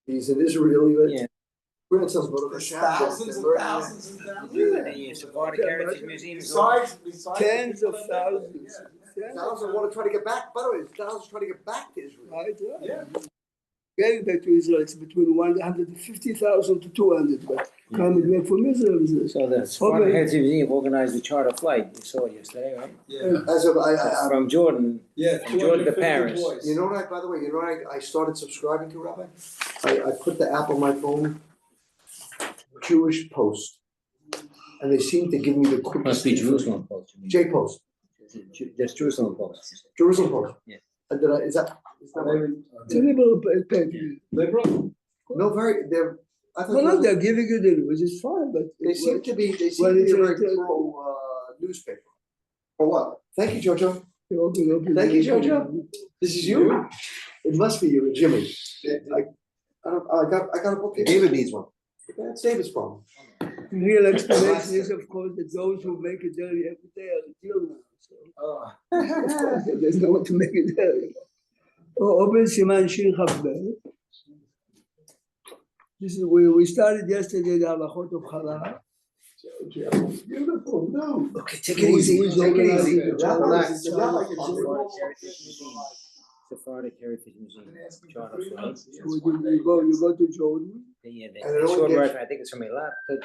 He's an Israeli. Yeah. Grandson's brother. Thousands and thousands and thousands. The Sephardic Heritage Museum is Besides Tens of thousands. Thousands want to try to get back. By the way, thousands trying to get back to Israel. Right, Yeah. Getting back to Israel, it's between 150,000 to 200, but coming back from Israel is So the Sephardic Heritage Museum organized the charter flight. You saw it yesterday, right? Yeah. As of I From Jordan. Yeah. From Jordan to 250 Paris. boys. you know what? By the way, you know what I started subscribing to, Rabbi. I put the app on my phone, Jewish Post, and they seem to give me the quickest. Must be Jerusalem Post. you mean. J Post, There's Jerusalem Post. Jerusalem Post. Yeah. And did I? Is that right? it's a liberal paper. Liberal? No, very. They're. I thought No, they're giving you the which is fine, but they seem to be. They seem Well, to be it's a a- very pro newspaper. For what? Thank you, Jojo. open. Thank you, Jojo. This is you. It must be you, Jimmy. I got a book. David needs one. That's David's problem. The real explanation is, of course, that those who make it daily every day are the deal now. So there's no one to make it daily. Open Siman Shin Chav Bet. This is we started yesterday the halachot of Chala. Beautiful, no. Okay, take it easy. Who's Take it organizing easy. the Relax. Sephardic Heritage Museum. Charter flight. So you go to Jordan. Yeah, And it the only short gets- version, I think it's from Eilat to I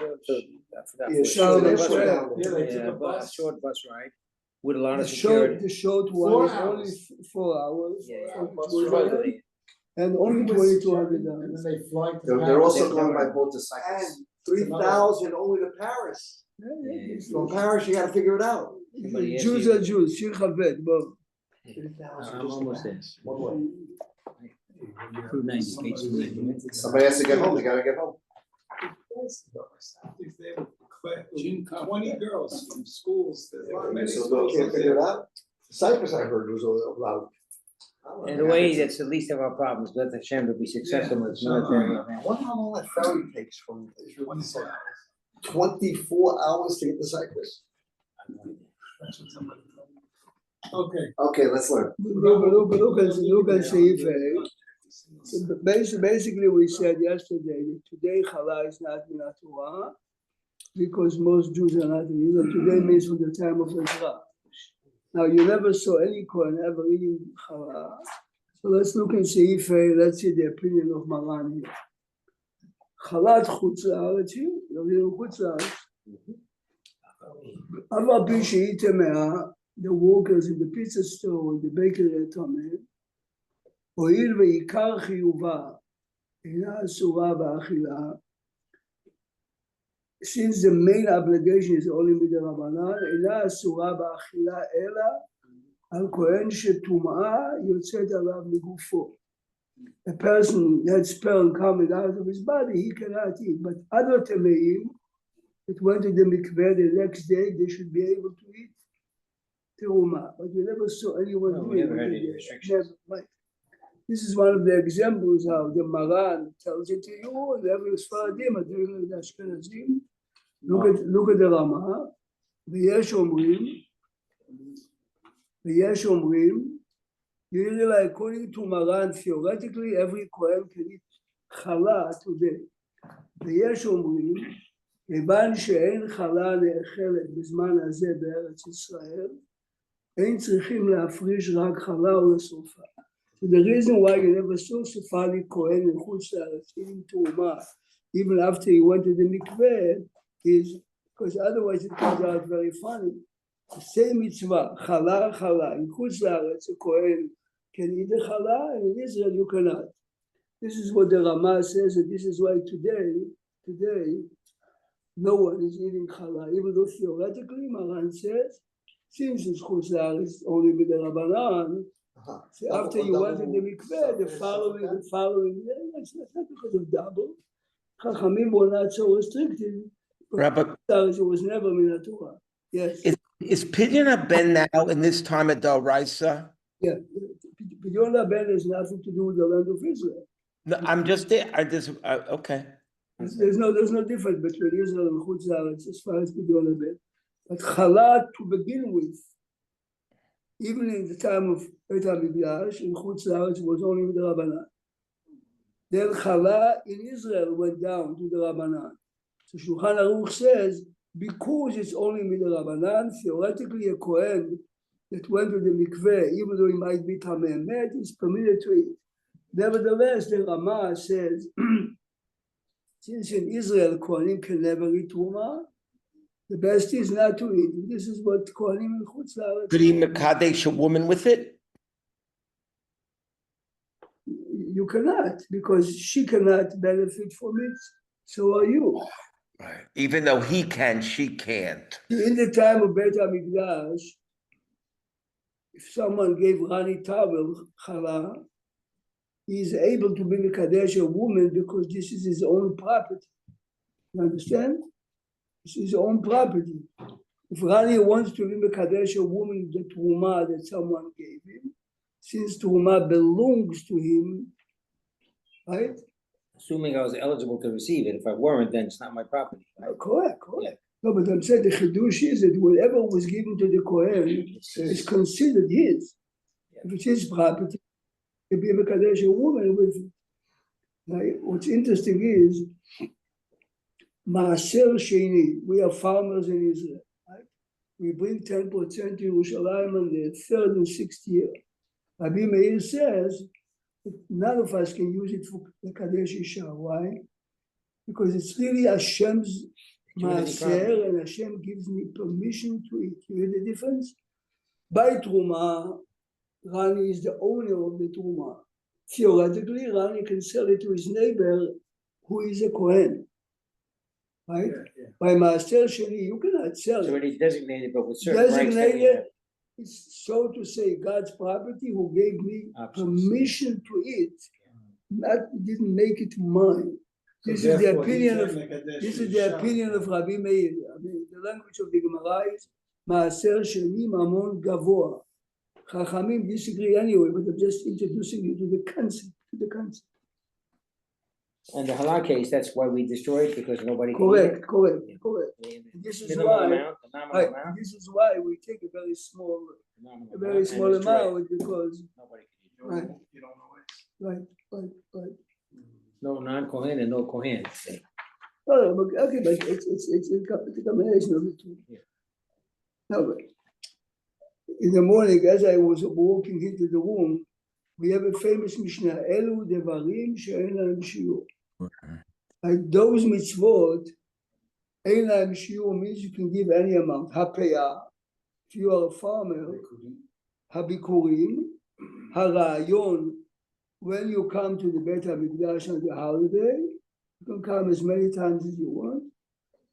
forgot. Yeah, which. sure, that's Bus right. ride. Yeah, they took Yeah, a bus. short bus ride with a lot The of security. short 4 one is only hours. 4 hours. Yeah, from bus Jerusalem, Supposedly. and only And then $2,200. they fly to They're Paris. also They're- going by they're- boat to Cyprus. And 3,000 only to Paris. Yeah. From Paris, you gotta figure it out. Somebody Jews asked are Jews. Shin Chav Bet. Both. 3,000 I'm just almost to there. Paris. One way. Crew 90, page 290. Somebody has to get home, they gotta get home. If they were 20 girls from schools. Many So schools they can't figure it out. Cyprus, I heard, was allowed. In a way, that's the least of our problems. Let Hashem to be successful with military. I wonder how long that ferry takes from Israel to 24 Cyprus. hours. 24 hours to get to Cyprus. That's what somebody told me. Okay. Okay, let's learn. Look at Seif A. So basically, we said yesterday that today Chala is not Minat Torah because most Jews are not in Israel. Today means from the time of Ezra. Now, you never saw any Kohen ever eating Chala. So let's look in Seif A. Let's see the opinion of Maran here. Chalat Chutz La'aretz here, you're Chutz La'aretz. Ava Pi She'ite Mea, the workers in the pizza store, in the bakery at Tameh, הואיל ועיקר חיובה אינה אסורה באכילה, since the main obligation is only מדרבנן, אינה אסורה באכילה אלא על כהן שטומאה יוצאת עליו מגופו. A person that sperm coming out of his body, he cannot eat, but other טמאים that went to the mikveh the next day, they should be able to eat teruma, but you never saw anyone No, doing we never it. had any restrictions. Never, right. This is one of the examples how the Maran tells it to you, and every Sfaradim are doing it, the Ashkenazim. Look at the Rama. ויש אומרים, usually according to Maran, theoretically every Kohen can eat chala today. ויש אומרים, כיוון שאין חלה נאכלת בזמן הזה בארץ ישראל, אין צריכים להפריש רק חלה ולשרופה. So the reason why you never saw Sephardi Kohen in Chutz La'aretz eating teruma, even after he went to the mikveh, is because otherwise it comes out very funny. The same mitzvah, chala, in Chutz La'aretz, a Kohen can eat the chala, and in Israel you cannot. This is what the Rama says, and this is why today, no one is eating chala, even though theoretically Maran says, since it's Chutz La'aretz only with the Rabbanan, so after you went to the mikveh, the following day, that's not because of double. Chachamim were not so restricted. Rabbi, It was never Minat Torah. Yes. is Pidyon Ben now in this time of Del Risa? Yeah. Pidyon Ben has nothing to do with the land of Israel. No, I'm just there. Okay. There's no difference between Israel and Chutz La'aretz as far as Pidyon Ben. But Chala to begin with, even in the time of Beit HaMikdash, in Chutz La'aretz was only with the Rabbanan. Then Chala in Israel went down to the Rabbanan. So Shulchan Aruch says, because it's only Midrabanan, theoretically a Kohen that went to the mikveh, even though he might be Tameh Met, is permitted to eat. Nevertheless, the Rama says, since in Israel Kohanim can never eat Truma, the best is not to eat. This is what Kohanim in Chutz La'aretz. Could he mekadesh a woman with it? You cannot, because she cannot benefit from it, so are you. Right. Even though he can, she can't. In the time of Beit HaMikdash, if someone gave Rani Towel, Chala, he is able to be Mekadesh a woman because this is his own property. You understand? This is his own property. If Rani wants to be Mekadesh a woman, the Truma that someone gave him, since Truma belongs to him, right? Assuming I was eligible to receive it. If I weren't, then it's not my property. Right? Correct, correct. No, but I'm saying the Chidush is that whatever was given to the Kohen is considered his. If it's his property, it be a Mekadesh a woman with it. Right? What's interesting is, Maaser Sheni, we are farmers in Israel. Right? We bring 10% to Yerushalayim on the 3rd and 6th year. Rabbi Meir says, none of us can use it for the Kadesh Isha. Why? Because it's really Hashem's Maaser, and Hashem gives me permission to eat. You hear the difference? By Truma, Rani is the owner of the Truma. Theoretically, Rani can sell it to his neighbor who is a Kohen. Right? Yeah. By Maaser Sheni, you cannot sell It's it. already designated, but with certain rights that we have. Designated, it's so to say God's property who gave me Options. permission to eat, not didn't make it mine. This is the opinion of Rabbi Meir. I mean, the language of the Gemara is Maaser Sheni Mamon Gavoa. Chachamim disagree anyway, but I'm just introducing you to the concept. And the halal case, that's why we destroy it, because nobody can eat it. Correct. The This is minimum why. amount, the nominal Right, amount, this is why we take a very small nominal a very amount, small and destroy it. amount because Nobody can eat it. right, You don't know it. right. No non-Kohen and no Kohen. Oh, but okay, but it's a combination of the two. Yeah. No, but in the morning, as I was walking into the room, we have a famous Mishnah, Elu Devarim She'en Lahem Shiur. Like those mitzvot, Ein Lahem Shiur means you can give any amount. Hapeyah, if you are a farmer, Habikurim, Harayon, when you come to the Beit HaMikdash on the holiday, you can come as many times as you want.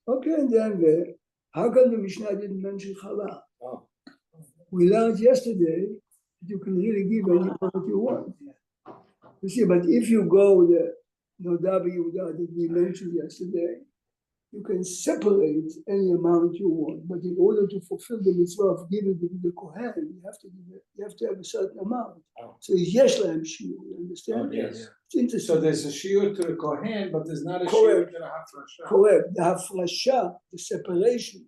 Okay, and then how come the Mishnah didn't mention Chala? Oh. We learned yesterday that you can really give any amount you want. You see, but if you go the Nodab Yehuda that we mentioned yesterday, you can separate any amount you want. But in order to fulfill the mitzvah of giving to the Kohen, you have to have a certain amount. Oh. So it's Yesh Lahem Shiur, you understand? Oh, yes. It's interesting. So there's a shiur to the Kohen, but there's not a Correct. shiur to the Hafrashah. Correct. The hafrasha, the separation.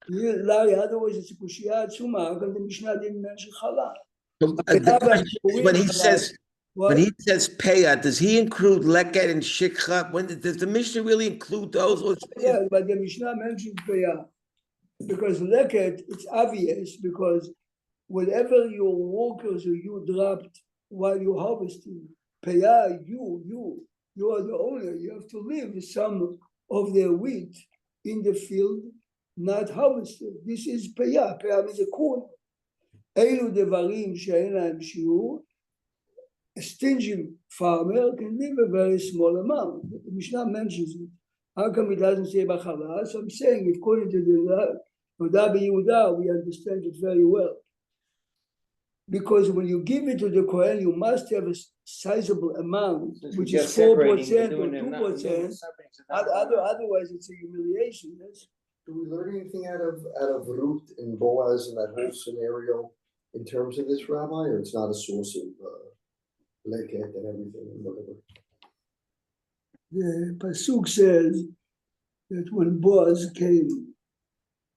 Larry, otherwise it's a kushiyah atzuma. How come the Mishnah didn't mention Chala? The question is, when he says payah, does he include leket and shikha? Does the Mishnah really include those? Yeah, but the Mishnah mentions Peyah. Because leket, it's obvious because whatever your workers or you dropped while you're harvesting, Peyah, you are the owner. You have to leave some of their wheat in the field, not harvested. This is Peyah. Peyah means a corn. Eilu devarim she'en lahem shiur. A stingy farmer can leave a very small amount. The Mishnah mentions it. How come it doesn't say Bachala? So I'm saying, according to the Nodab Yehuda, we understand it very well. Because when you give it to the Kohen, you must have a sizable amount, which is 4% or 2%. Otherwise, it's a humiliation. Yes? Do we learn anything out of Ruth and Boaz and that whole scenario in terms of this, Rabbi, or it's not a source of leket and everything and whatever? The Pasuk says that when Boaz came,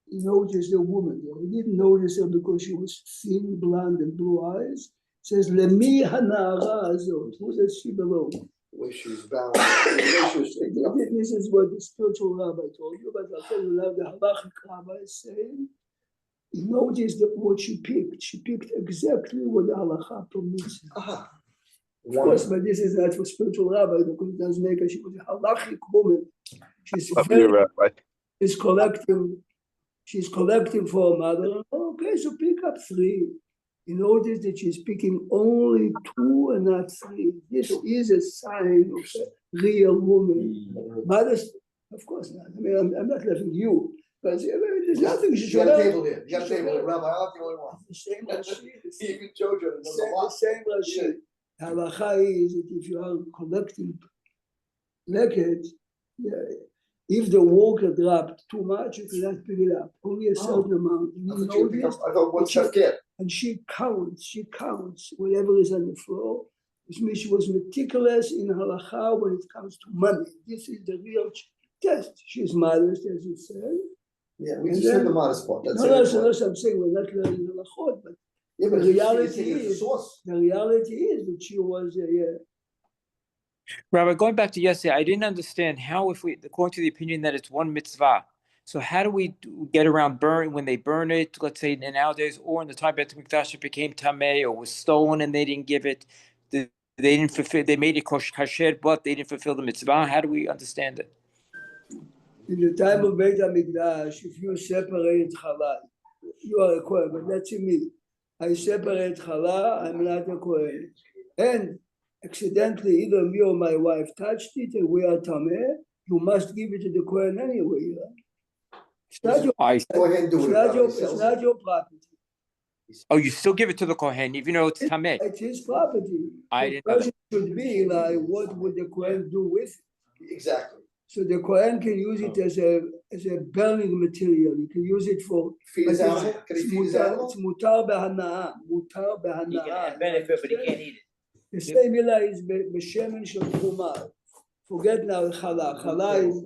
he noticed a woman. He didn't notice her because she was thin, blonde, and blue eyes. It says, Lemi hana'ara azot. Who does she belong? the way she was bound, the way she was taken up. This is what the spiritual rabbi told you, but I'll tell you now the halachic rabbi is saying, he noticed that what she picked exactly what the halacha permits. Aha. Of course, but this is not for spiritual rabbi, because it doesn't make her, she was a halachic woman. She's she's collecting for her mother. Okay, so pick up 3. You notice that she's picking only 2 and not 3. This is a sign of a real woman. Mothers, of course not. I mean, I'm not laughing you, but there's nothing she You should got a have. table here, you got a table here, Rabbi, I'm not the only one. The same Rashi. Even Jojo knows a The lot. same Rashi. Halacha is that if you are collecting leked, if the water dropped too much, you cannot pick it up. Only a certain amount. I thought one chef kid. And she counts whatever is on the floor, which means she was meticulous in halacha when it comes to money. This is the real test. She's modest, as you said. Yeah, we And just heard then- the modest part, that's No, it. I'm saying we're not learning halachot, but Yeah, but the reality it's a is- source. the reality is that she was Rabbi, going back to yesterday, I didn't understand how, if we, according to the opinion that it's one mitzvah, so how do we get around when they burn it, let's say nowadays, or in the time Bet Mikdash it became tameh or was stolen and they didn't give it, they didn't fulfill, they made it kasher, but they didn't fulfill the mitzvah. How do we understand it? in the time of Beit HaMikdash, if you separate challah, you are a Kohen, but that's me. I separate challah, I'm not a Kohen. And accidentally, either me or my wife touched it and we are tameh, you must give it to the Kohen anyway. It's not your, Go ahead and do it. Rabbi, it's not your property. Oh, you still give it to the kohen, even though it's tameh. It's his property. I The didn't know that. question should be like, what would the Kohen do with it? Exactly. So the Kohen can use it as a burning material. He can use it for. Feed his but it's- animal, can he it's feed his mutar- animal? It's mutar behanaa. Mutar He behanaa. can have benefit, but he can't eat it. The same milah is b'shemen shel truma. Forget now challah. Challah is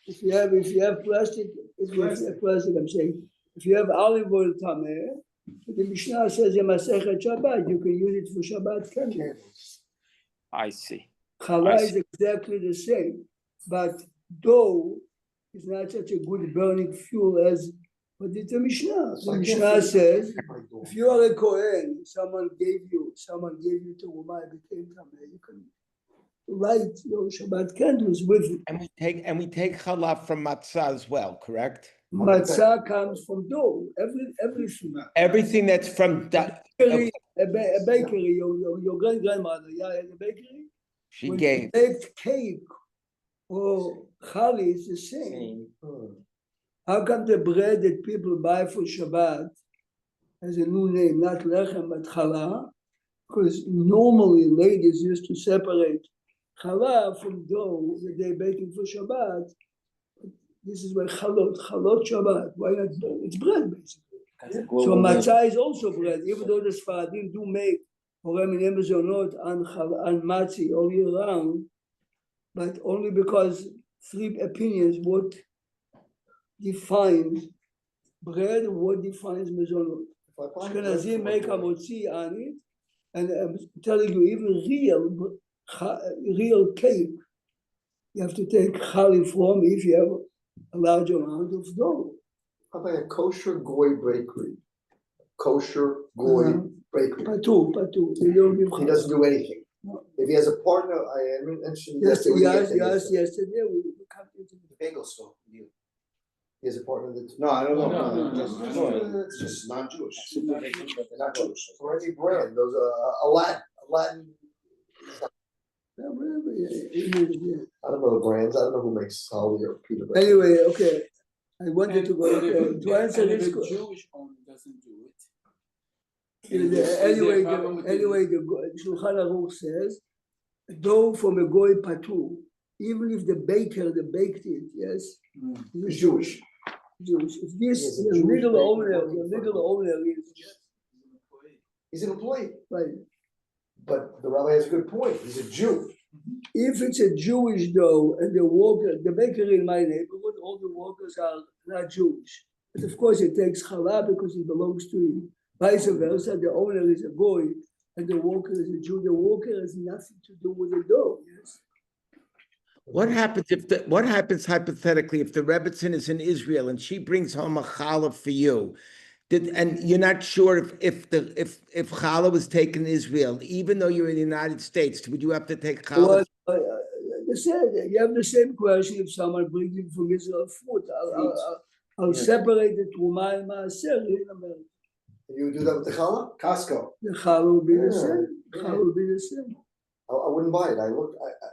if you have plastic, I'm saying, if you have olive oil tameh, the Mishnah says in Masechet Shabbat, you can use it for Shabbat candles. I see. Challah I is see. exactly the same, but dough is not such a good burning fuel as what did the Mishnah. So The I can't Mishnah feed- says, if you are a Kohen, someone gave you to Umay, became tameh, you can light your Shabbat candles with it. And we take challah from matzah as well, correct? Matzah comes from dough. Everything. Everything that's from Bakery, a bakery. Your grandmother, had a bakery. she When gave. baked cake or chali is the same. How come the bread that people buy for Shabbat has a new name, not lechem but challah? Because normally ladies used to separate challah from dough that they're baking for Shabbat. This is why chalot Shabbat. Why not? It's bread basically. So matzah is also bread, even though the Sfaradim do make horem and mezonot on matzah all year round, but only because 3 opinions: what defines bread, what defines mezonot. Ashkenazim make a motzi on it, and I'm telling you, even real cake, you have to take chali from if you have a large amount of dough. How about a kosher goy bakery? Kosher goy bakery. Patu. They don't give He doesn't do anything. No. If he has a partner, I mentioned Yes, yesterday. yesterday we come into The bagel store. He has a partner that's, no, I don't know. No. It's just non-Jewish. Not Jewish. Or any brand, those Aladdin. yeah, whatever, yeah. I don't know the brands. I don't know who makes Holly or Peter. Anyway, okay. I wanted to go And to answer if this a question. Jewish owner doesn't do it. Anyway, the Shulchan Aruch says, dough from a goy patu, even if the baker that baked it, yes, He's Jewish. Jewish. If this Yes, a the Jewish legal baker owner, working the for legal owner is He's an employee, right. but the rabbi has a good point. He's a Jew. If it's a Jewish dough and the bakery in my neighborhood, all the workers are not Jewish. But of course, it takes challah because it belongs to him. Vice versa, the owner is a goy, and the worker is a Jew, the worker has nothing to do with the dough, yes? What happens hypothetically if the Rebbitzin is in Israel and she brings home a challah for you? And you're not sure if challah was taken in Israel, even though you're in the United States, would you have to take challah? Well, you have the same question if someone brings in from Israel food. I'll separate the Truma and Maaser in America. You do that with the challah? Costco. The challah will be the same. Challah will be the same. I wouldn't buy it.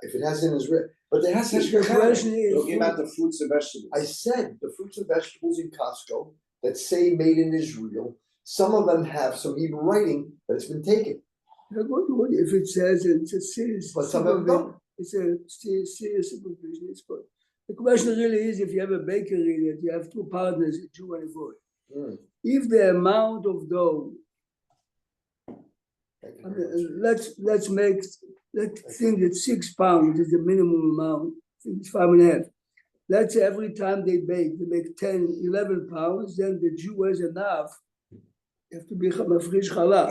If it has in Israel, but it has to The question is, Talking about the fruits and vegetables. I said the fruits and vegetables in Costco that say made in Israel, some of them have some Hebrew writing that it's been taken. if it says it's a serious, But some of them don't. it's a serious supervision, it's good. The question really is if you have a bakery that you have two partners, a Jew and a Goy. If the amount of dough, I mean, let's think that 6 pounds is the minimum amount. I think it's 5.5. Let's say every time they make 10, 11 pounds, then the Jew has enough. You have to be mafresh challah.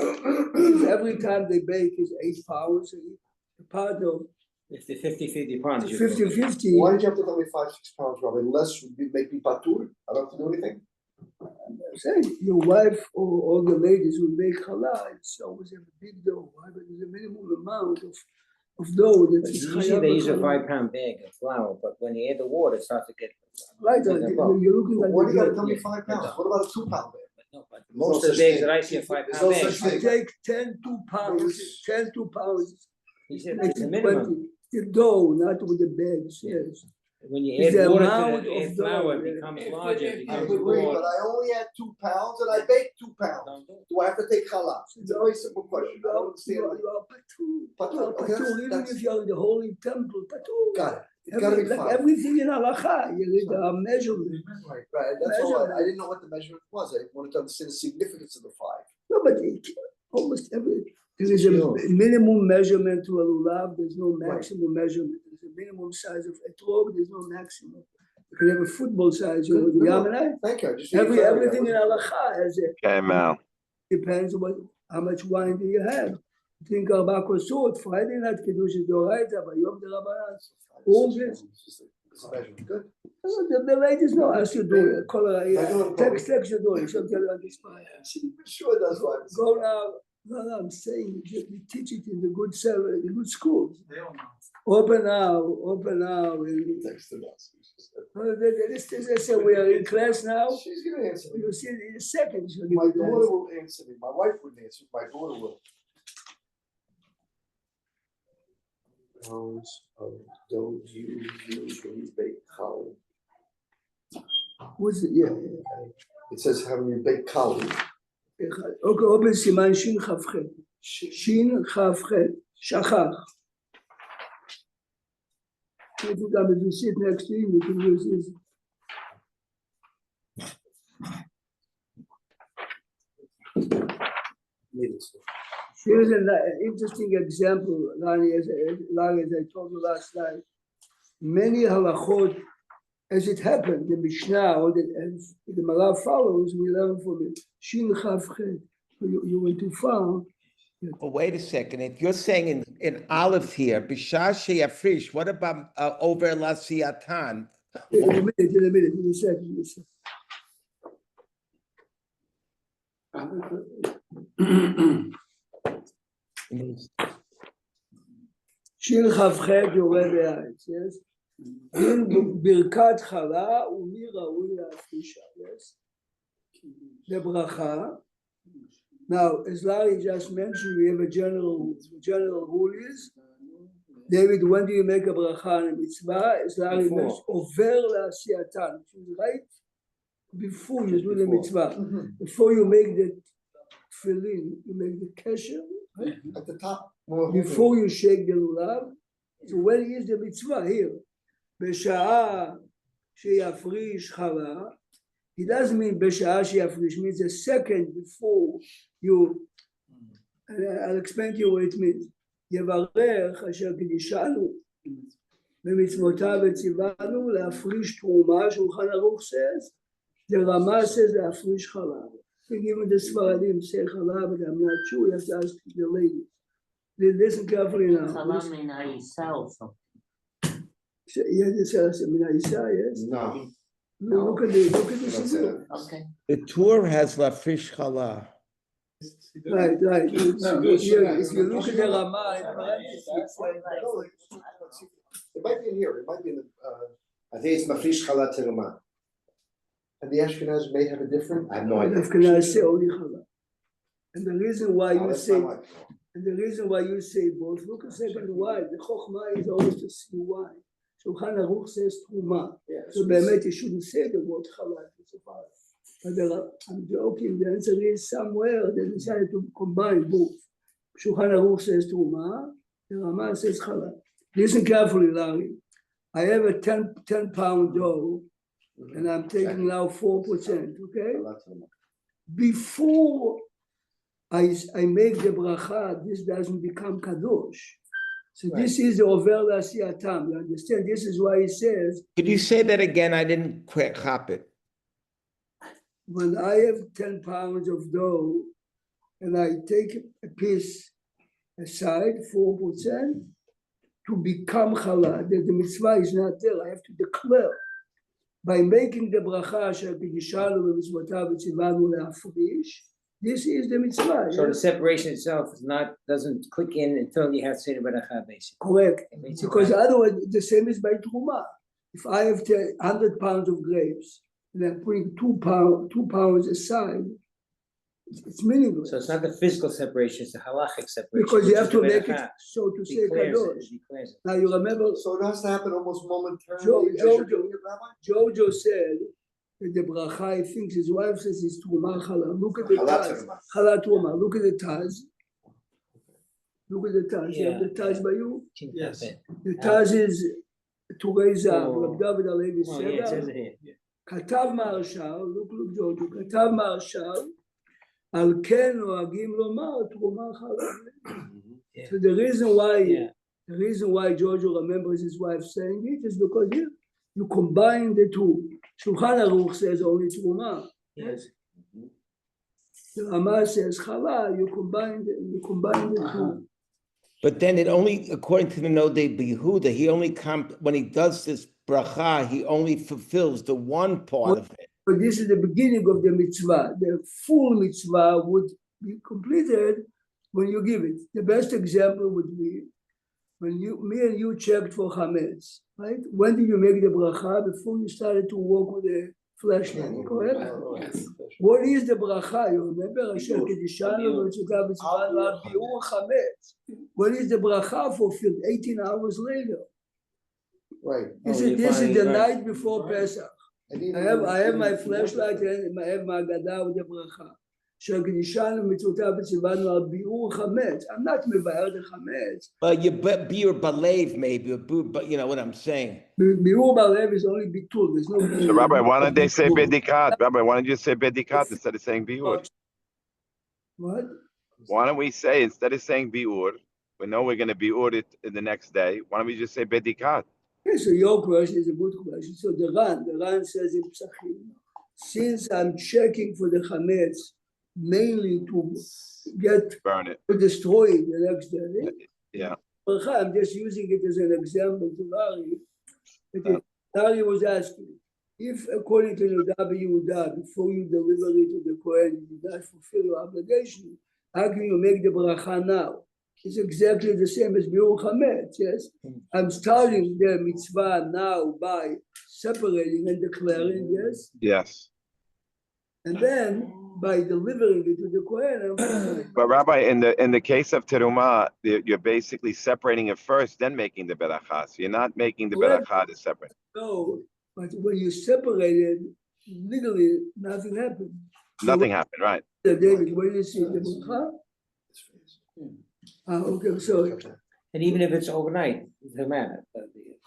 If every time they bake is 8 pounds, a part of 50 pounds. 50-50. Why did you have to tell me 5-6 pounds, Rabbi? Less would make me patur. I don't have to do anything. I'm saying your wife or all the ladies who make challah, it's always a big dough. Right? But there's a minimum amount of dough that is Usually they use a chayav 5-pound bag of flour, but when you add the water, it starts to get. right. You're looking at Why do you gotta the tell me Yeah. 5 pounds? What about a 2-pound bag? But most of the bags that I see are 5-pound no bags. such you thing. take 10 2 pounds, 10 2 pounds, He said makes it's a it minimum. 20. The dough, not with the bags, yes. When you It's add the water amount to the of add flour, dough, it becomes yeah. larger, it I becomes agree, more. but I only had 2 pounds and I baked 2 pounds. Don't do it. Do I have to take challah? It's a very simple question. I don't understand. You are patur. Patur, You are okay, patur, even that's- if you're in the holy temple, patur. Got it. It's gotta be Like 5. everything in halacha, you need a measurement. Right. That's all. I Measurement. didn't know what the measurement was. I wanted to understand the significance of the 5. No, but almost every, there is a minimum measurement to a lulav, there's no maximum measurement. There's a minimum size of etrog, there's no maximum. You can have a football size, you know, the Good. yamanai. Thank you. I just Everything in halacha has a, Okay, Mal. depends on how much wine do you have. Think about Kosot, Friday night Kiddush is Doraita, but Yom Rabbanan. All this. It's a measurement. Good. The ladies know how to do it. Measurement Text you do it. She'll tell you on the spot. Sure does. Go now. No, I'm saying you teach it in the good in the good schools. Open now. Texted us. They say we are in class now. She's gonna answer me. You'll see it in a second. She'll give My you the daughter answer. will answer me. My wife wouldn't answer. My daughter will. Pounds of dough do you use when you bake challah? What's it? Yeah. It says how you bake challah. Okay, open סימן שכ"ח. שכ"ח. שכח. If you come to sit next to him, you can use this. Here's an interesting example, Lani, as I told you last night. Many halachot, as it happened, the Mishnah or the Marav follows, we learn from it. Shin Chav Chet. You went too far. Well, wait a second. If you're saying in Aleph here, Bishah Sheyafrish, what about over La Siatan? In a minute, in a second. שיר כ"ח יורה בארץ, yes? דין ברכת חלה ומי ראוי להפרישה, yes? לברכה. Now, as Larry just mentioned, we have a general rule is, David, when do you make a bracha on a mitzvah? As Larry mentioned, over לעשייתן, which is right before you do the mitzvah. Before you make the tefillin, you make the kesher, right? At the top. Before you shake the lulav. So when is the mitzvah here? בשעה שיפריש חלה. It doesn't mean בשעה שיפריש, means a second before you. I'll explain to you what it means. יברך אשר קדישנו במצוותיו וציוונו להפריש תרומה, שולחן ערוך says, the Rama says להפריש חלה. think even the Sfaradim say challah, but I'm not sure. You have to ask the ladies. They listen carefully now. Yeah, this is Isa, yes. No. Look at the Siddur. Okay. The Torah has lafish challah. Right. No, Yeah, if you look at the Ramah, in parentheses, it's like No, it might be in here, it might be in the, I think it's Mafrish Chalat Teruma. And the Ashkenaz may have a different, I have no idea. Ashkenaz say only challah. And the reason why Oh, you that's say, not right. and the reason why you say both, look a second why. The Chokhmah is always to see why. Shulchan Aruch says Truma. Yeah, So באמת you shouldn't say the word challah. But I'm joking, the answer is somewhere they decided to combine both. Shulchan Aruch says Truma, the Ramah says challah. Listen carefully, Larry. I have a 10 pound dough and I'm taking now 4%, okay? Before I make the bracha, this doesn't become kadosh. So this is the over l'asiatam. You understand? This is why he says, Could you say that again? I didn't quite cop it. when I have 10 pounds of dough and I take a piece aside, 4%, to become challah, that the mitzvah is not there. I have to declare. By making the bracha, asher kidishanu v'mitzvotav v'tzivanu le'afrish, this is the mitzvah. So the Yes? separation itself is not, doesn't click in until you have to say the Baracha, basically. Correct. It makes it Because right. otherwise, the same is by Truma. If I have 100 pounds of grapes and I'm putting 2 pounds aside, it's meaningless. So it's not the physical separation, it's the halachic separation. Because you which have is to the make it Baracha. so to say Declares kadosh. it, declares it. Now you remember So it has to happen almost momentarily as Joe- you're doing it, Rabbi? Jojo said that the bracha, he thinks his wife says it's Truma challah. Look at the Chalat Taz. Teruma. Challah Truma. Look at the Taz. Look at the Taz. You have Yeah, the Taz by you? Yes. The Taz is Turei Zav. Oh. Reb David Alevi Oh, yeah, it says said. it here. כתב מהרש"ל, look ג'ורג'ו, כתב מהרש"ל, על כן נוהגים לומר תרומה חלב. So the reason why Giorgio remembers his wife saying it is because you combine the two. Shulchan Aruch says only truma. Yes. The Ramah says challah. You combine the two. But then it only, according to the Nodei Behuda, he only when he does this bracha, he only fulfills the one part of it. But this is the beginning of the mitzvah. The full mitzvah would be completed when you give it. The best example would be when me and you checked for chametz, right? When did you make the bracha? Before you started to work with the flashlight, correct? Yes. What is the bracha? You remember? Asher kedishanu v'tzutav v'tzivanu biur chametz. What is the bracha fulfilled 18 hours later? Right. This Oh, is you this is finally the right. night before Pesach. And even I have my when- flashlight and I have my Agadah with the bracha. שהקדישנו מצוותיו וציוונו על ביעור חמץ. I'm not מבאר the חמץ. Well, you be or believe maybe, but you know what I'm saying. ביעור בלב is only ביטול. There's no ביעור. So Rabbi, why don't they say Bedikat? Rabbi, why don't you say Bedikat instead of saying Biur? What? Why don't we say, instead of saying Biur, we know we're going to Biur it in the next day, why don't we just say Bedikat? Okay, so your question is a good question. So the Ran says in Psachim, since I'm checking for the chametz mainly to get Burn it. to destroy it the next day. Yeah. I'm just using it as an example to Larry. Because Larry was asking, if according to the Yehuda, before you deliver it to the Kohen, you did not fulfill your obligation, how can you make the bracha now? It's exactly the same as Biur Chametz, yes? I'm starting the mitzvah now by separating and declaring, yes? Yes. And then by delivering it to the Kohen, I'm But Rabbi, in the case of Terumah, you're basically separating it first, then making the Beracha. So you're not making the Correct. Beracha to separate. no, but when you separate it, legally, nothing happened. So Nothing happened, right? David, where do you see the bracha? Okay, so And even if it's overnight, it doesn't matter.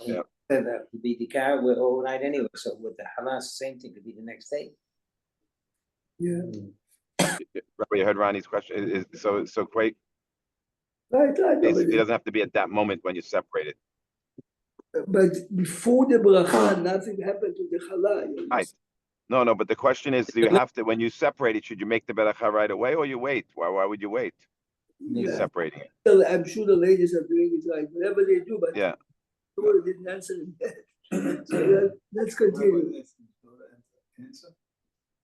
Yeah. The car will overnight anyway, so with the halas, same thing, could be the next day. yeah, Rabbi, you heard Ronnie's question. So great. right, Basically, it doesn't have to be at that moment when you separate it. but before the bracha, nothing happened to the challah. Right. No, but the question is, do you have to, when you separate it, should you make the beracha right away or you wait? Why would you wait? You're Yeah. separating it. I'm sure the ladies are doing it right, whatever they do, but Yeah. sure didn't answer him. So let's continue.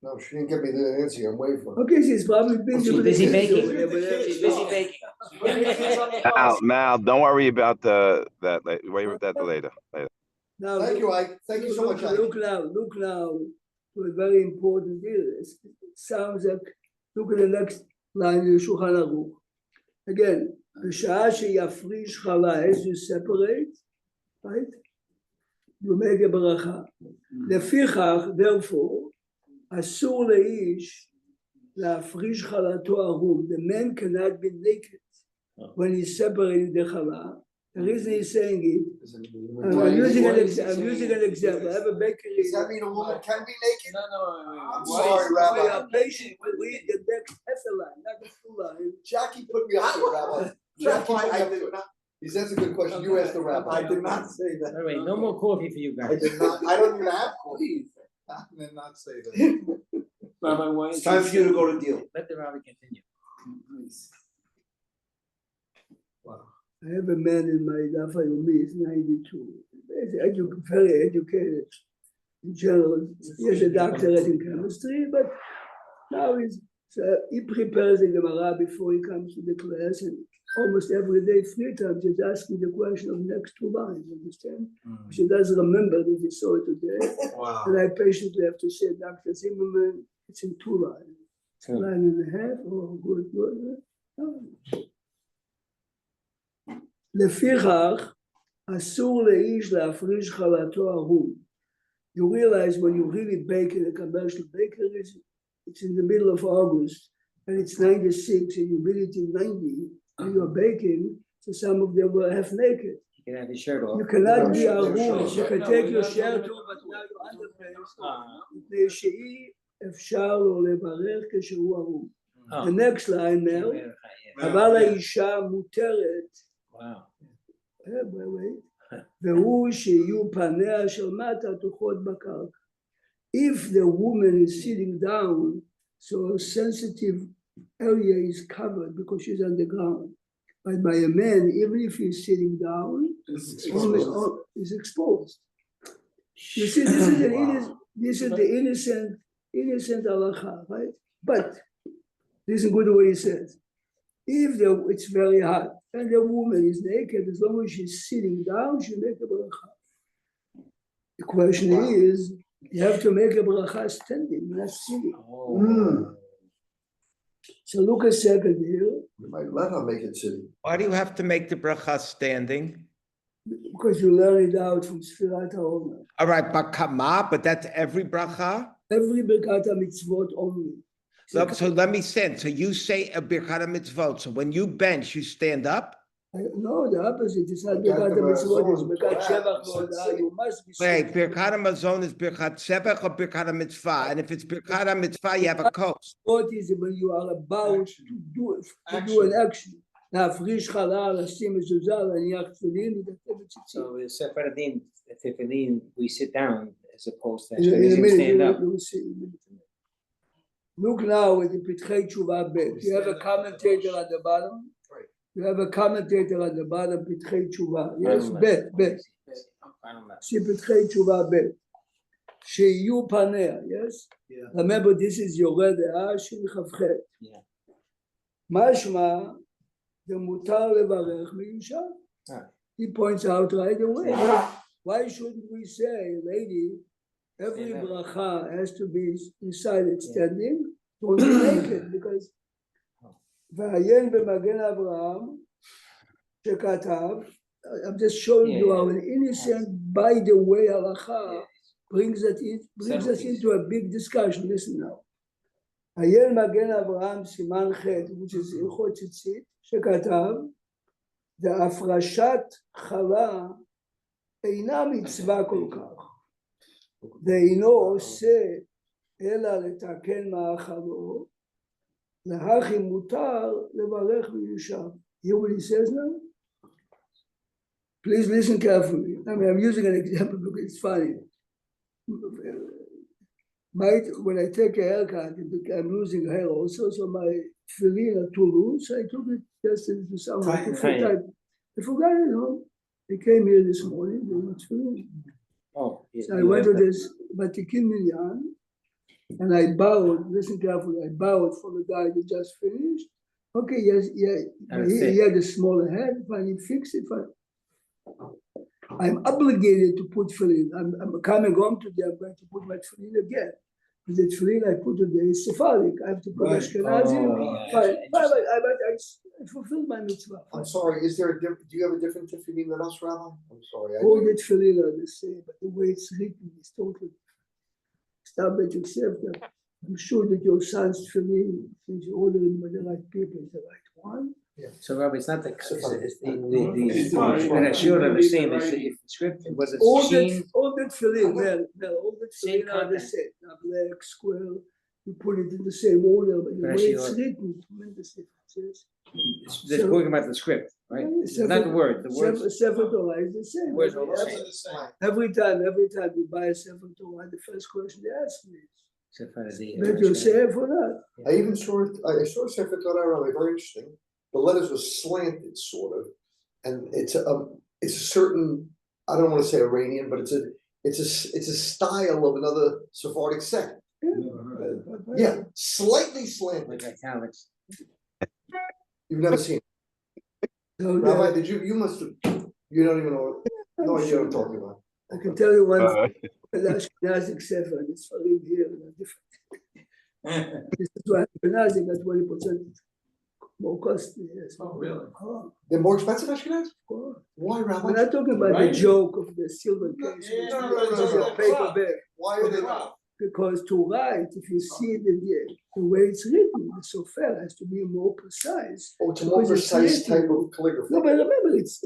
No, she didn't give me the answer, I'm waiting for her. Okay, she's probably busy She's with busy the kids baking. over there, whatever. She's busy baking. Mal, don't worry about that, worry about that later. Now, Thank you, Ike, thank you so much, Ike. Look now to a very important deal. It sounds like, look at the next line in Shulchan Aruch. Again, בשעה שיפריש חלה, as you separate, right? You make a ברכה. לפיכך, therefore, אסור לאיש להפריש חלתו ערום. The man cannot be naked when he's separating the חלה. The reason he's saying it, I'm using an example. I have a bakery. Does that mean a woman can be naked? I'm Why- sorry, We Rabbi. are patient. We read the next half a line, not the full line. Jackie put me up to Rabbi. Jackie put me up to. That's a good question, you asked the Rabbi. I did not say that. All right, no more coffee for you I guys. did not, I don't even have coffee. I did not say that. Rabbi, why It's is time it- for you to go to deal. Let the rabbi continue. I have a man in my Daf Yomi, he's 92. He's very educated in general. He has a doctorate in chemistry, but now he prepares the Gemara before he comes to the class, and almost every day, 3 times, he's asking the question of the next 2 lines, understand? She doesn't remember that he saw it today, Wow. and I patiently have to say, Dr. Zimmerman, it's in 2 lines. It's a line and a half, oh, good. Oh. לפיכך, אסור לאיש להפריש חלתו ערום. You realize when you really bake in a commercial bakery, it's in the middle of August, and it's 96, and humidity 90, and you're baking, so some of them were half naked. You can have your shirt off. You cannot be Sure, ערום, sure. you can take your shirt off, but now you're underpants. מפני שאי אפשר לו לברך כשהוא ערום. Oh. The next line now, Yeah. אבל האישה מותרת, Wow. והוא שיהיו פניה של מטה תוחות בקרקע. If the woman is sitting down, so a sensitive area is covered because she's on the ground. But by a man, even if he's sitting down, is exposed. You see, this is the innocent halacha, right? But listen good to what he says. If it's very hot and the woman is naked, as long as she's sitting down, she make a bracha. The question is, you have to make a bracha standing, not sitting. So look a second here, You might let her make it city. Why do you have to make the bracha standing? because you learn it out from Sfirat HaOmer. All right, bakama, but that's every bracha? Every Birkat HaMitzvot only. So let me stand. So you say a birkat mitzvot. So when you bench, you stand up? No, the opposite. It's not Birkat Birkat HaMitzvot, it's HaMazon. Birkat Shevach Vodah. You must be Wait, sitting. birkat mazon is birkat sevach or birkat mitzvah? And if it's birkat mitzvah, you have a coast. What is it when you are about to do an action? להפריש חלה, לשים מזוזה, להניח תפילין, לדעתי בציצית. So the Sephardim, Tefillin, we sit down as opposed to In a Ashkenazim minute, stand up. you will see. Look now at the Pitchei Tshuva Bet. You have a commentator at the bottom. You have a commentator at the bottom, Pitchei Tshuva. Yes, Bet. See Pitchei Tshuva Bet. שיהיו פניה, yes? Remember, this is יורד דעה של כ"ח. משמע, זה מותר לברך מאישה. He points out right away. Why shouldn't we say, lady, every bracha has to be recited standing, don't be naked, because ועיין במגן אברהם, שכתב, I'm just showing you how an innocent, by the way, halacha brings us into a big discussion. Listen now. עיין מגן אברהם סימן ח', which is הלכות ציצית, שכתב, והפרשת חלה אינה מצווה כל כך, ואינו עושה אלא לתקן מאכלו, להכי מותר לברך מיושב. Hear what he says now? Please listen carefully. I mean, I'm using an example because it's funny. when I take a haircut, I'm losing hair also, so my tefillin are too loose. I took it just into some Tighten I forgot it home. I came here this morning, they were tefillin. Oh. So I went to this Vatikin Minyan, and I bowed, listen carefully, I bowed for the guy that just finished. Okay, yes, yeah, he had a smaller head, but he fixed it. I'm obligated to put tefillin. I'm coming home today, I'm going to put my tefillin again. The tefillin I put today is Sephardic. I have to put Ashkenazi. But I fulfilled my mitzvah. I'm sorry, is there a do you have a different tefillin than us, Rabbi? I'm sorry. All the tefillin are the same, but the way it's written is totally. Stop that you accept that. I'm sure that your son's tefillin, since you order them with the right people, is the right one. So Rabbi, it's not the, it's the Right. sure are the same, it's the script, was it All sheen? that tefillin, all the Same tefillin are the content. same. Now, black, square, you put it in the same order, but the way it's Rashi written, tremendous differences. They're talking about the script, right? Not the word, the words. Sefer Torah is the same. Words are all the Words same. are the same. Every time you buy a Sefer Torah, the first question they ask me is, Sephardi, "Bet you say for that?" I even saw it, I saw Sefer Torah, Rabbi, very interesting. The letters were slanted, sort of, and it's a certain, I don't want to say Iranian, but it's a style of another Sephardic sect. Yeah, slightly slanted. Like italics. You've never seen it. So, Rabbi, you must have, you don't even know, no idea what I'm talking about. I can tell you one thing, the Ashkenazic Sefer, the Sfarim here are different. This is why Ashkenazic are 20% more costly. Yes. Oh, really? Oh, They're more expensive Ashkenaz? of course. Why, Rabbi? We're not talking about the Right. joke of the silver case, No, it's a paper bag. Why are they? Because to write, if you see it in the way it's written, the sofer has to be more precise. Oh, it's a more Because it's precise written. type of calligraphy. No, but remember, it's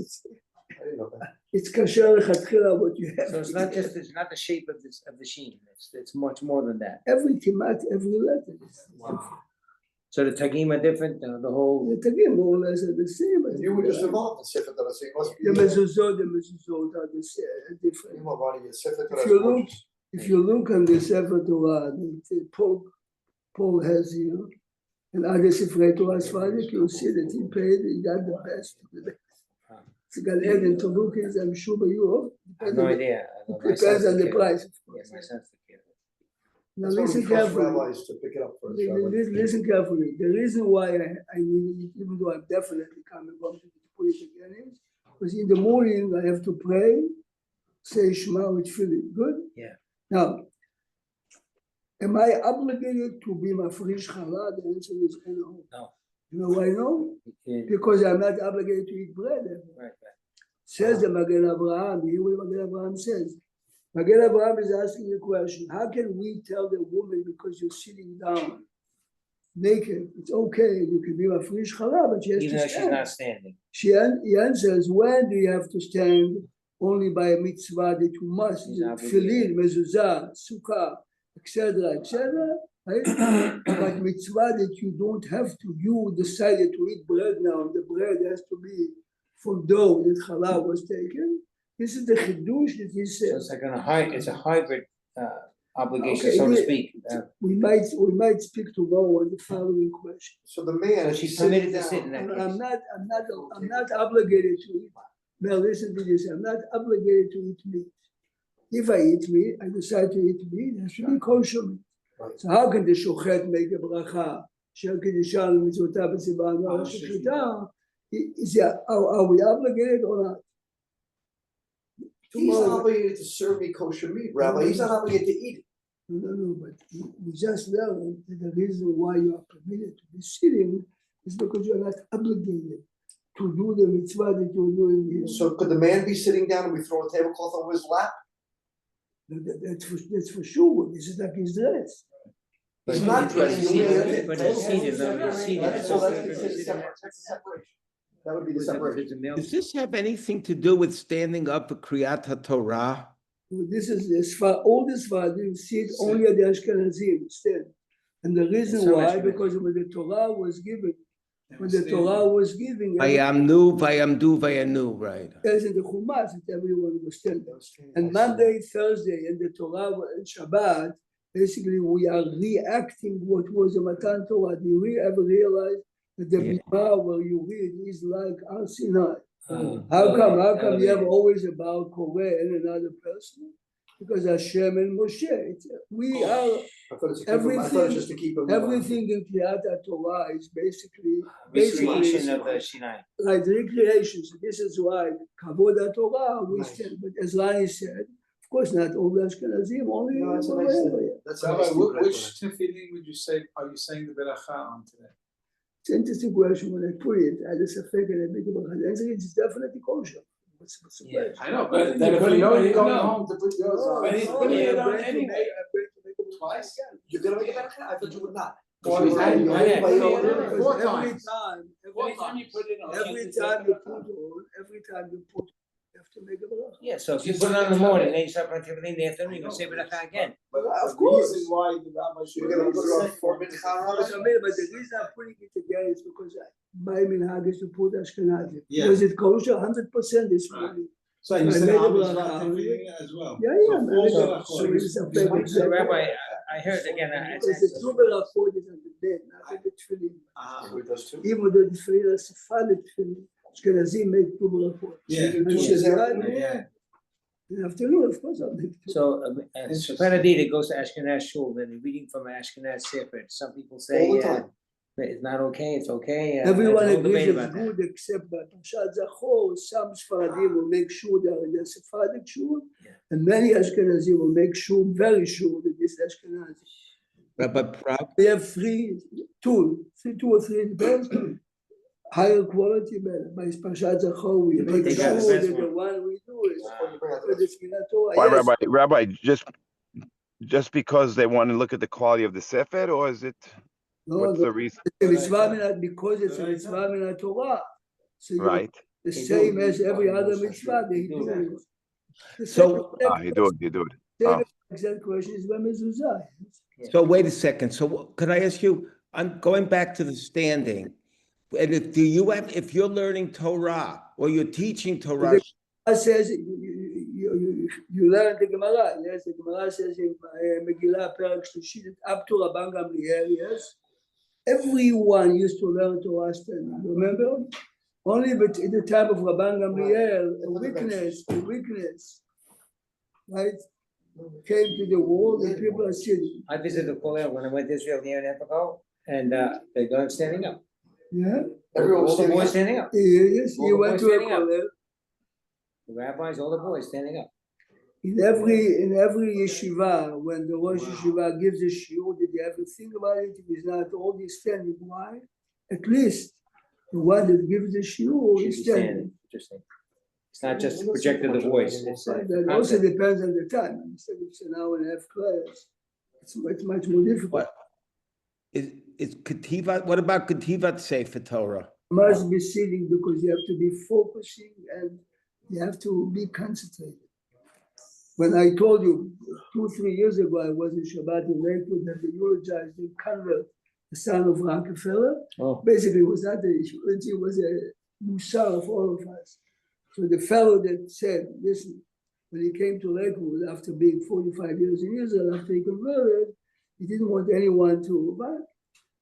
I didn't know that. kasher lechatchila what you have. So it's not just, it's not the shape of the sheen, it's much more than that. Every timat, every letter is. So the tagim are different, the whole, The tagim more or less are the same. but And you were just involved in Sefer Torah, so you must be. The mezuzot are the same, are different. You are running a Sefer Torah If you is look- gorgeous. If you look on the Sefer Torah, the Paul has here, and other Sefer Torah Sfarik, you'll see that he got the best. It's got Eden to look at, I'm sure, but you I have no idea. depends on the price, of Yeah, course. my son's the kid. Now That's why we listen trust carefully. rabbis to pick it up first. Rabbi. Listen carefully. The reason why I need it, even though I'm definitely coming home to put it again, is because in the morning I have to pray, say Shema with feeling good. Yeah. Now, am I obligated to be mafresh challah? The answer is no. No. You know why no? Yeah, Because I'm not obligated to eat bread. right. Says the Magen Avraham. Hear what Magen Avraham says. Magen Avraham is asking the question: how can we tell the woman because you're sitting down naked, it's okay, you can be mafresh challah, but she has Even to though she's stand. not standing. He answers, when do you have to stand? Only by a mitzvah that you must She's do, obligated. tefillin, mezuzah, sukkah, etc., right? But mitzvah that you don't have to, you decided to eat bread now, the bread has to be from dough that challah was taken. This is the chidush that he So says. it's a hybrid obligation, Okay, so to yeah. speak. We might speak tomorrow on the following question. So the man, So she's is sitting permitted to sit in down. that I'm not obligated to eat. Now listen to this, I'm not obligated to eat meat. If I eat meat, I decide to eat meat, it has to be kosher meat. Right. So how can the shochet make a bracha? Shekidishan mitzvotav v'tzibah no shechita? Are we obligated or not? He's Tomorrow- obligated to serve me kosher meat, Rabbi. He's not obligated to eat it. No, but we just learned that the reason why you are permitted to be sitting is because you are not obligated to do the mitzvah that you're doing here. So could the man be sitting down and we throw a tablecloth over his lap? That's for sure. This is like his dress. He's But not it's dressed. seated, but it's seated, though, it's seated. That's So that's it's a separation. That would be the separation. It's a male- Does this have anything to do with standing up for Kriyat HaTorah? This is as far all this Sfaradim sit only at the Ashkenazim instead. And the reason Some why, Ashkenazim. because when the Torah was given, Vayamnu, vayamdu, vayanu, right? as in the Chumash, that everyone was standing. And Monday, Thursday, and the Torah and Shabbat, basically we are reacting what was a Matan Torah. Do you ever realize that the Yeah. Bima where you read is like Al Sinai? Oh, How come you have elevated. always about Koreh and another person? Because Hashem and Moshe, we are, I thought it's just to keep them. everything in Kriyat Torah is basically Recreation of the Sinai. like recreation. So this is why Kavod Torah we Nice. stand. But as Lani said, of course not all the Ashkenazim, only No, that's a nice whatever, thing. yeah. That's a Rabbi, nice stupid which explanation. tefillin would you say, are you saying the beracha on today? It's an interesting question when I put it. I just affect and I make it. The answer is it's definitely kosher. What's the Yeah. question? I know, but Then if you know you're going no. home to put yours on. But he's No, putting I'm it on going to anyway. make- I'm going to make it Twice? again. You're gonna make a better I thought you would not. Because Or you had- you yeah, live by yeah, your yeah, own yeah. rules. Four Every times. time, One time you put it on. every time you put on, every time you put, you have to make a bracha. Yeah, so if you put it on in the morning, then you start on Tivoli in the afternoon, you're gonna say Beracha again. But Of the course. reason why the rabbi should. You're gonna put it on for mincha, But the reason I'm putting it together is because my minhag is to put Ashkenazi. Yeah. Was it kosher? 100% this Right. morning. So you I said made a Al bracha. Mizrah tefillin as well. Yeah, So yeah. four man. berachot. So it's a big So Rabbi, I heard again, Because the two berachot is on the bed, not in the tefillin. Ah, So it does too. Even though the tefillin are Sephardic tefillin, Ashkenazim make two berachot. Yeah. And Two she's this right, afternoon? yeah. In the afternoon, of course, I'll make two. so, Sephardi that goes to Ashkenaz shul, then they're reading from an Ashkenaz sefer. Some people say, All the time. it's not okay, it's okay. Everyone there's a whole agrees debate it's about that. good except that Parshat Zachor, some Sfaradim will make sure they are in the Sephardic shul, Yeah. and many Ashkenazim will make sure, very sure that this Ashkenazi. Rabbi Prab, We have two or three depends. Higher quality, better. By Parshat Zachor, we make They sure got the best that the one. one we do is When you bring out for the- the Shmini Torah. Why, Yes, Rabbi, just because they want to look at the quality of the sefer, or is it, no, what's no, the reason? it's a mitzvah mina- because it's a mitzvah mina Torah. So you Right? the They same do. as every other Almost mitzvah they do do. that. it. The So- Ah, you do it, you do it. same Oh. exact question is by mezuzah. so wait a second. So could I ask you, I'm going back to the standing. And if you're learning Torah or you're teaching Torah, It says you learn the Gemara. Yes, the Gemara says in Megillah Perak Shlishi that up to Rabban Gamliel, yes, everyone used to learn Torah standing. Remember, only but in the time of Rabban Gamliel, a weakness, right, came to the world and people are sitting. I visited the Kollel when I went to Israel a year and a half ago, and they're going standing up. Yeah, Everyone's All the standing boys up. standing up. yes, All you the went boys to a standing up. kollel. The rabbis, all the boys standing up. In every yeshiva, when the Rosh Yeshiva gives a shiur, did you ever think about it? If it's not all the standing, why? At least the one that gives the shiur Should is be standing. standing. Interesting. It's not just projected the voice, it's That also depends on the time. Instead of an hour and a half class, it's much more difficult. what is Ketivat? What about Ketivat Sefer Torah? You must be sitting because you have to be focusing and you have to be concentrated. When I told you 2-3 years ago, I was in Shabbat in Lakewood and they eulogized the convert, the son of Rockefeller. Oh. Basically, it was not a eulogy, it was a musar of all of us. So the fellow that said, listen, when he came to Lakewood after being 45 years in Israel, after he converted, he didn't want anyone to buy.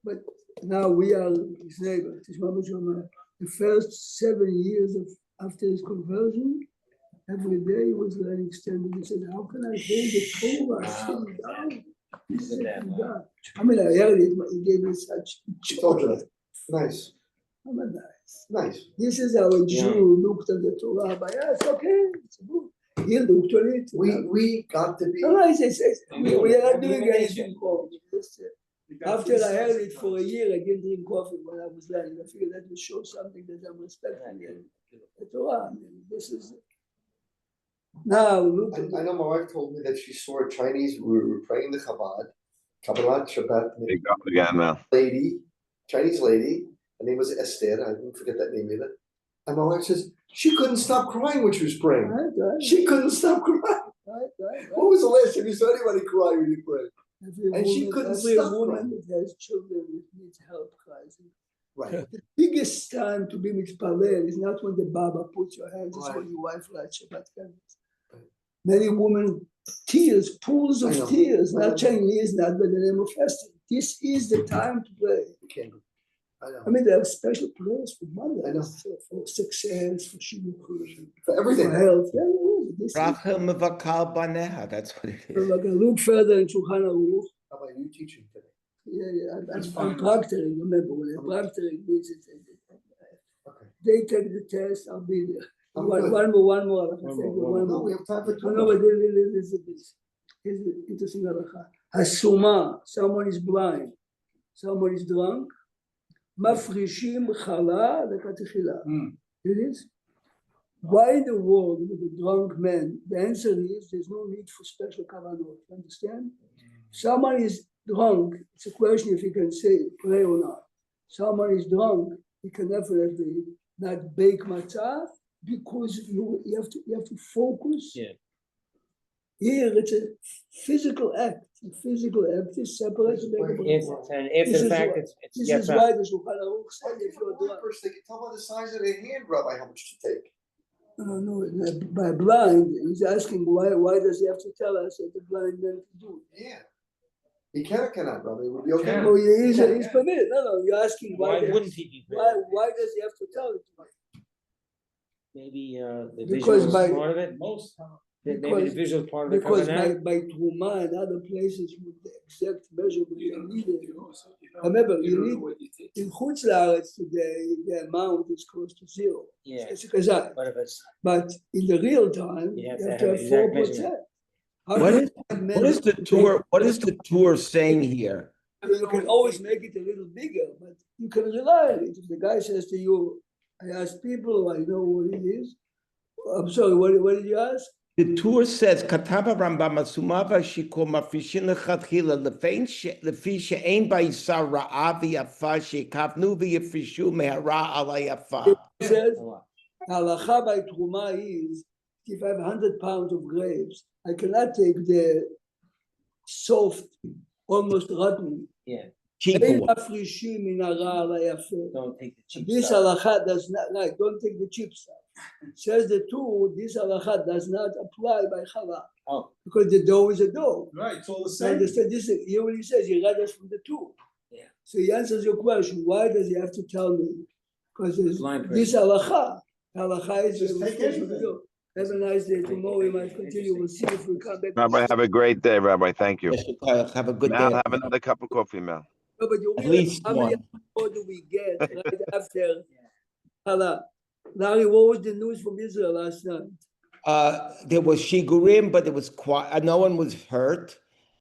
But now we are his neighbor. The first 7 years after his conversion, every day he was learning extended. He said, how can I hold the Torah sitting down? He's Look at sitting that, down. I mean, I heard it, but he gave me such She told you that. Nice, I'm a nice. nice. This is how a Yeah. Jew looked at the Torah. But yeah, it's okay. It's good. He looked at it. We got to be. No, we are not doing anything wrong. After I heard it for a year, I didn't drink coffee when I was learning. I figured that would show something that I'm respecting the Torah. I mean, this is now look. I know my wife told me that she saw a Chinese, we were praying the Chabad, Kabbalat Shabbat There you go again now. lady, Chinese lady, her name was Esther, I didn't forget that name either. And my wife says, she couldn't stop crying when she was praying. Right. She couldn't stop crying. When was the last time you saw anybody cry when you prayed? And she couldn't every stop woman crying. that has children that needs help cries. Right. The biggest time to be mitpalel is not when the Baba puts your hands, it's Right. when your wife lights Shabbat candles. Many women tears, pools I of know. tears, I know. not Chinese, not by the name of fasting. This is the time to pray. You can't do. I know. I mean, there are special prayers for I know. mothers, for success, for shidduch, For everything. for health. Yeah, yeah, this is. Rachel mevakal baneha, that's what it is. Like, look further in Shulchan Aruch. How about you teaching today? Yeah, That's I'm fine. proctoring. Remember, when I'm proctoring means Okay. they take the test, I'll be there. I'm One good. one more. I can One take more, one No, more. we have time for two. No, but this. Here's the interesting halacha. Hasuma, someone is blind, someone is drunk. Mafrishim chala lekatechila. It is. Why in the world with a drunk man? The answer is there's no need for special kavanot. Understand? Someone is drunk. It's a question if he can say pray or not. Someone is drunk. He can definitely not bake matzah because you have to focus. Yeah. Here it's a physical act. A physical act is separate. If This in is fact why- it's This yeah, is fine. why the Shulchan Aruch said Why if you're the drunk. person, they can tell by the size of their hand, Rabbi, how much to take. No, by blind, he's asking why does he have to tell us that the blind man can do it? Yeah. He can or cannot, Rabbi, would be okay. Can. Oh, he's permitted. No, you're asking Why they- wouldn't he be? Why does he have to tell it? Maybe the Because visual is by- part of it. Most. Maybe because- the visual part of the Because covenant. by Truma and other places with the exact measurement they needed. Remember, you need in Chutz La'aretz today, the amount is close to zero. Yeah, It's a kazak. but if it's But in the real time, You you have have to to have have exact 4%. How What can is, a man what is the make- tour, what is the tour saying here? You can always make it a little bigger, but you can rely on it. If the guy says to you, I ask people, I know what it is. I'm sorry, what did you ask? The tour says, Kataba Rambam Asumava Shiko Mafishin Lechatchila Lefi She'ein Ba'isa Ra'avi Yafa Shekavnu V'Yafishu Mehara Ala Yafa. He says, a lot. halacha by Truma is, if I have 100 pounds of grapes, I cannot take the soft, almost rotten. Yeah, Cheaper Ein one. mafrishim min hara ala yafe. don't take the cheap This stuff. halacha does not, right, don't take the cheap stuff. Says the two, this halacha does not apply by challah. Oh. Because the dough is a dough. Right, it's all the So same. understand this, here what he says, he read us from the two. Yeah. So he answers your question, why does he have to tell me? Because Blind this person. halacha is Just a take special anything. deal. Have a nice day. Tomorrow we might continue. We'll see if we come back. Rabbi, have a great day, Rabbi. Thank you. Have a good Mal, day. have another cup of coffee, Mal. No, but you At realize least how many one. more do we get right after Hala? Larry, what was the news from Israel last night? There was shigurim, but there was quiet. No one was hurt,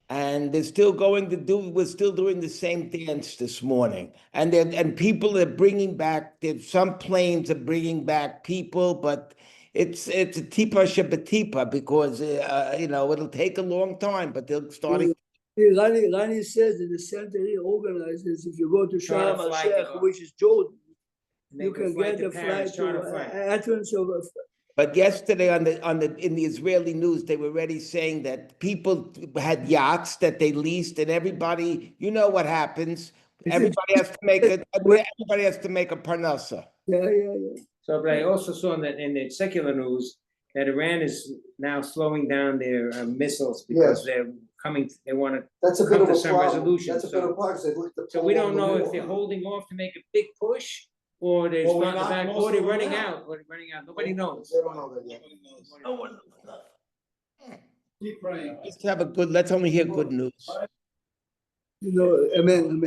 and they're still going to do. We're still doing the same dance this morning, and people are bringing back. There's some planes are bringing back people, but it's a tipa shabatipa because it'll take a long time, but they're starting. Rani says that the center here organizes, if you go to Charter Sharm flight to el-Sheikh, go. which is Jordan, Make you can get to a Paris, flight charter to flight. Athens of But yesterday in the Israeli news, they were already saying that people had yachts that they leased, and everybody, you know what happens. Everybody has to make a parnasa. yeah. So, but I also saw in the secular news that Iran is now slowing down their missiles because they're coming, they want to, That's a bit Come of to a some problem. resolution, That's a bit so- of a problem, 'cause they looked at the so we poll don't on the know if wall. they're holding off to make a big push or they're Well, we're starting to not back, most or of they're them running now. out, or they're running out. Nobody knows. They don't know that yet. Keep praying. Let's only hear good news. Amen.